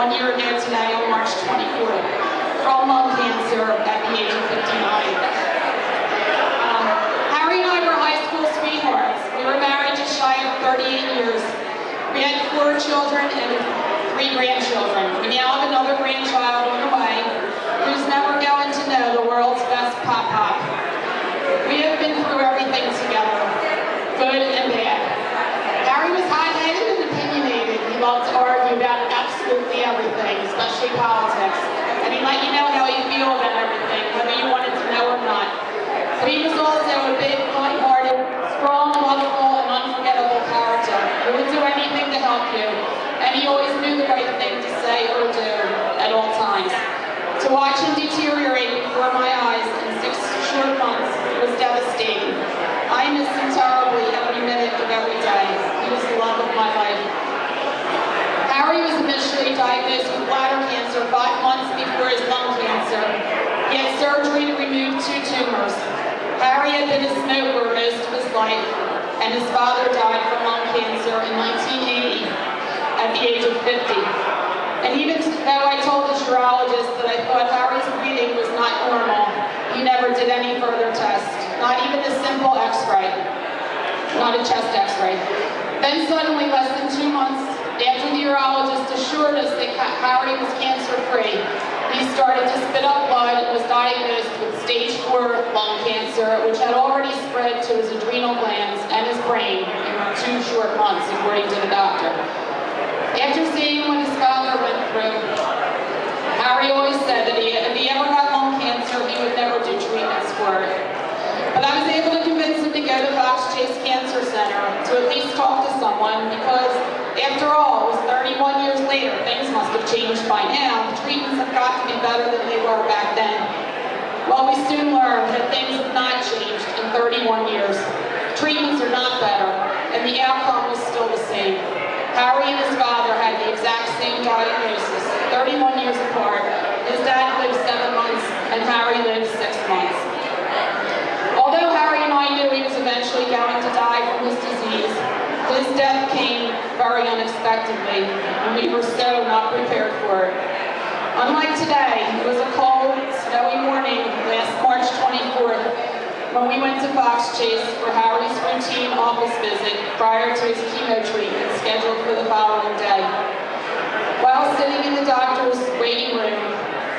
1 year ago today on March 24th from lung cancer at the age of 59. Harry and I were high school sweethearts. We were married just shy of 38 years. We had 4 children and 3 grandchildren. We now have another grandchild on the way who's never going to know the world's best pop-pop. We have been through everything together, good and bad. Harry was hot-headed and opinionated. He loved to argue about absolutely everything, especially politics. And he let you know how he felt about everything, whether you wanted to know or not. But he was also a big, kind-hearted, strong, lovable, and unforgettable character who would do anything to help you. And he always knew the right thing to say or do at all times. To watch him deteriorate before my eyes in 6 short months was devastating. I miss him terribly every minute of every day. He was the love of my life. Harry was initially diagnosed with bladder cancer 5 months before his lung cancer. He had surgery to remove 2 tumors. Harry had been a smoker most of his life, and his father died from lung cancer in 1980 at the age of 50. And even though I told the urologist that I thought Harry's breathing was not normal, he never did any further tests, not even a simple x-ray, not a chest x-ray. Then suddenly, less than 2 months after the urologist assured us that Harry was cancer-free, he started to spit up blood and was diagnosed with stage 4 lung cancer, which had already spread to his adrenal glands and his brain in 2 short months, according to the doctor. After seeing what his father went through, Harry always said that if he ever got lung cancer, he would never do treatments for it. But I was able to convince him to go to Fox Chase Cancer Center to at least talk to someone because, after all, it was 31 years later. Things must have changed by now. The treatments have got to be better than they were back then. Well, we soon learned that things have not changed in 31 years. Treatments are not better, and the outcome was still the same. Harry and his father had the exact same diagnosis, 31 years apart. His dad lived 7 months, and Harry lived 6 months. Although Harry and I knew he was eventually going to die from his disease, his death came very unexpectedly, and we were so not prepared for it. Unlike today, it was a cold, snowy morning last March 24th when we went to Fox Chase for Harry's routine office visit prior to his chemo treatment scheduled for the following day. While sitting in the doctor's waiting room,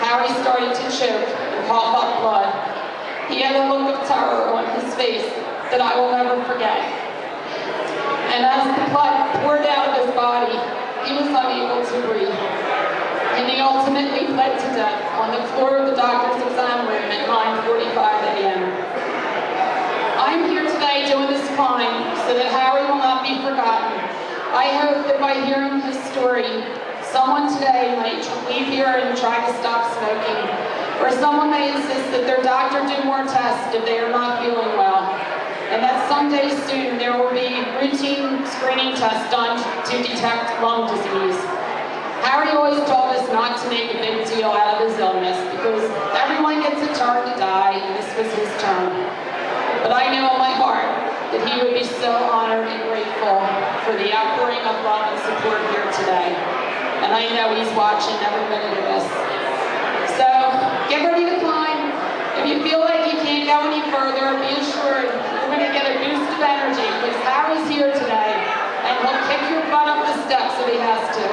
Harry started to choke and cough up blood. He had a look of terror on his face that I will never forget. And as the blood poured out of his body, he was unable to breathe. And he ultimately bled to death on the floor of the doctor's exam room at 9:45 a.m. I'm here today doing this fine so that Harry will not be forgotten. I hope that by hearing his story, someone today might leave here and try to stop smoking, or someone may insist that their doctor do more tests if they are not feeling well, and that someday soon there will be routine screening tests done to detect lung disease. Harry always told us not to make a big deal out of his illness because everyone gets a turn to die, and this was his turn. But I know in my heart that he would be so honored and grateful for the outpouring of love and support here today. And I know he's watching every minute of this. So, get ready to climb. If you feel like you can't go any further, be assured you're going to get a boost of energy because Harry's here today, and he'll kick your butt up the steps if he has to.